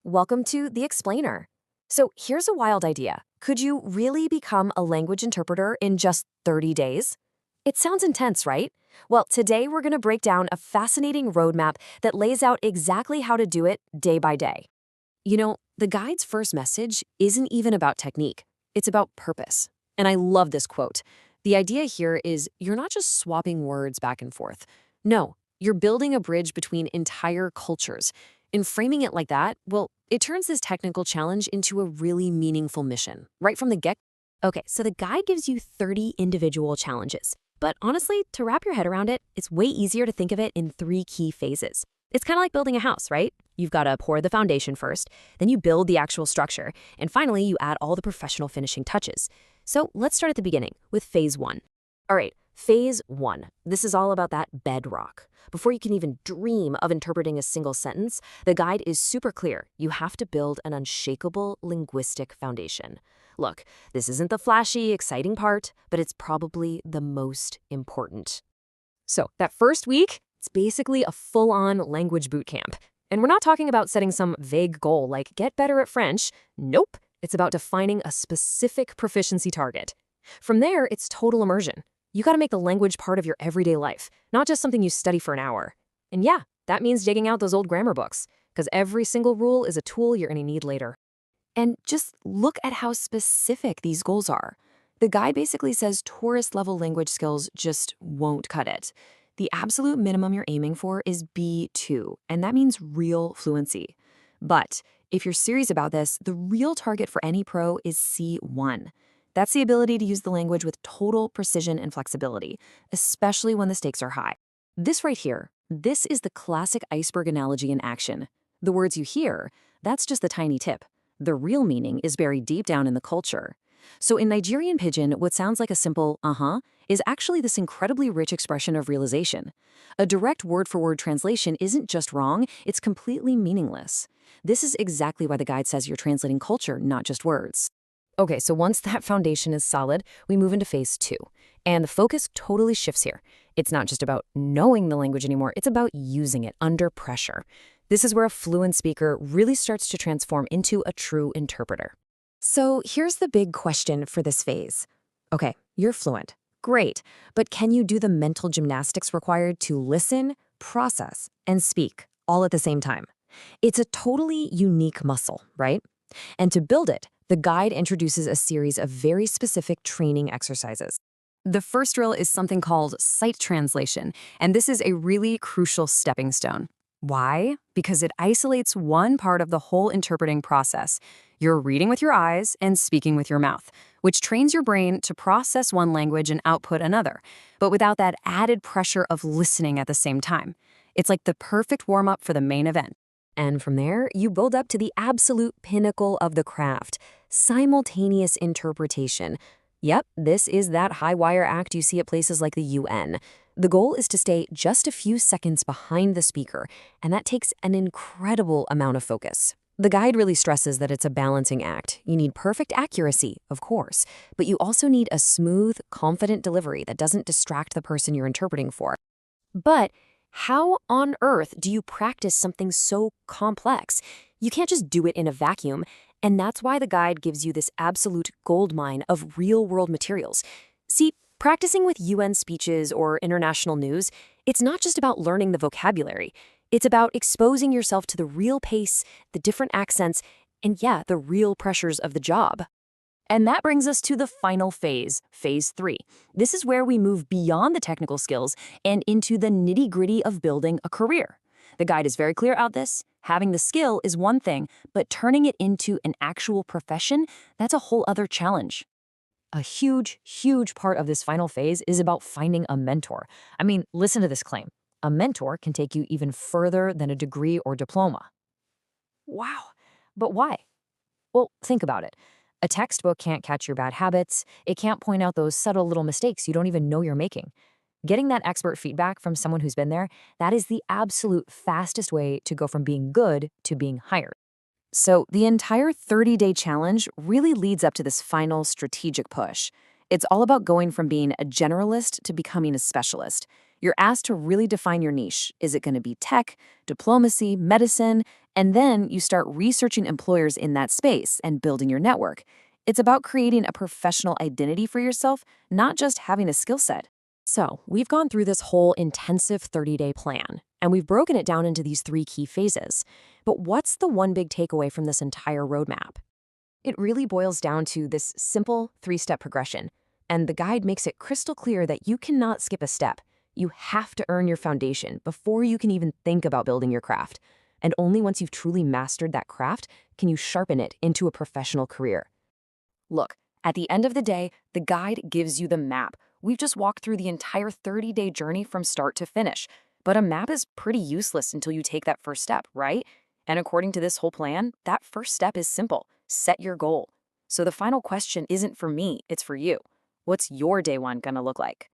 Welcome to The Explainer. So here's a wild idea. Could you really become a language interpreter in just 30 days? It sounds intense, right? Well, today we're going to break down a fascinating roadmap that lays out exactly how to do it day by day. The guide's first message isn't even about technique. It's about purpose. And I love this quote. The idea here is you're not just swapping words back and forth. No, you're building a bridge between entire cultures. In framing it like that, well, it turns this technical challenge into a really meaningful mission, right from the get. Okay, so the guide gives you 30 individual challenges. But honestly, to wrap your head around it, it's way easier to think of it in 3 key phases. It's kind of like building a house, right? You've got to pour the foundation first, then you build the actual structure, and finally you add all the professional finishing touches. So let's start at the beginning with phase 1. All right, phase 1. This is all about that bedrock. Before you can even dream of interpreting a single sentence, the guide is super clear. You have to build an unshakable linguistic foundation. Look, this isn't the flashy, exciting part, but it's probably the most important. So that first week, it's basically a full-on language boot camp. And we're not talking about setting some vague goal like get better at French. Nope. It's about defining a specific proficiency target. From there, it's total immersion. You got to make the language part of your everyday life, not just something you study for an hour. And yeah, that means digging out those old grammar books, because every single rule is a tool you're going to need later. And just look at how specific these goals are. The guide basically says tourist-level language skills just won't cut it. The absolute minimum you're aiming for is B2, and that means real fluency. But if you're serious about this, the real target for any pro is C1. That's the ability to use the language with total precision and flexibility, especially when the stakes are high. This right here, this is the classic iceberg analogy in action. The words you hear, that's just the tiny tip. The real meaning is buried deep down in the culture. So in Nigerian Pidgin, what sounds like a simple is actually this incredibly rich expression of realization. A direct word-for-word translation isn't just wrong, it's completely meaningless. This is exactly why the guide says you're translating culture, not just words. Okay, so once that foundation is solid, we move into phase 2. And the focus totally shifts here. It's not just about knowing the language anymore, it's about using it under pressure. This is where a fluent speaker really starts to transform into a true interpreter. So here's the big question for this phase. Okay, you're fluent. Great. But can you do the mental gymnastics required to listen, process, and speak all at the same time? It's a totally unique muscle, right? And to build it, the guide introduces a series of very specific training exercises. The first drill is something called sight translation, and this is a really crucial stepping stone. Why? Because it isolates one part of the whole interpreting process. You're reading with your eyes and speaking with your mouth, which trains your brain to process one language and output another, but without that added pressure of listening at the same time. It's like the perfect warm-up for the main event. And from there, you build up to the absolute pinnacle of the craft, simultaneous interpretation. Yep, this is that high-wire act you see at places like the UN. The goal is to stay just a few seconds behind the speaker, and that takes an incredible amount of focus. The guide really stresses that it's a balancing act. You need perfect accuracy, of course, but you also need a smooth, confident delivery that doesn't distract the person you're interpreting for. But how on earth do you practice something so complex? You can't just do it in a vacuum, and that's why the guide gives you this absolute goldmine of real-world materials. See, practicing with UN speeches or international news, it's not just about learning the vocabulary. It's about exposing yourself to the real pace, the different accents, and yeah, the real pressures of the job. And that brings us to the final phase, phase 3. This is where we move beyond the technical skills and into the nitty-gritty of building a career. The guide is very clear about this. Having the skill is one thing, but turning it into an actual profession, that's a whole other challenge. A huge, huge part of this final phase is about finding a mentor. I mean, listen to this claim. A mentor can take you even further than a degree or diploma. Wow, but why? Well, think about it. A textbook can't catch your bad habits. It can't point out those subtle little mistakes you don't even know you're making. Getting that expert feedback from someone who's been there, that is the absolute fastest way to go from being good to being hired. So the entire 30-day challenge really leads up to this final strategic push. It's all about going from being a generalist to becoming a specialist. You're asked to really define your niche. Is it going to be tech, diplomacy, medicine? And then you start researching employers in that space and building your network. It's about creating a professional identity for yourself, not just having a skill set. So, we've gone through this whole intensive 30-day plan, and we've broken it down into these 3 key phases. But what's the one big takeaway from this entire roadmap? It really boils down to this simple 3-step progression, and the guide makes it crystal clear that you cannot skip a step. You have to earn your foundation before you can even think about building your craft. And only once you've truly mastered that craft can you sharpen it into a professional career. Look, at the end of the day, the guide gives you the map. We've just walked through the entire 30-day journey from start to finish. But a map is pretty useless until you take that first step, right? And according to this whole plan, that first step is simple. Set your goal. So the final question isn't for me, it's for you. What's your day one gonna look like?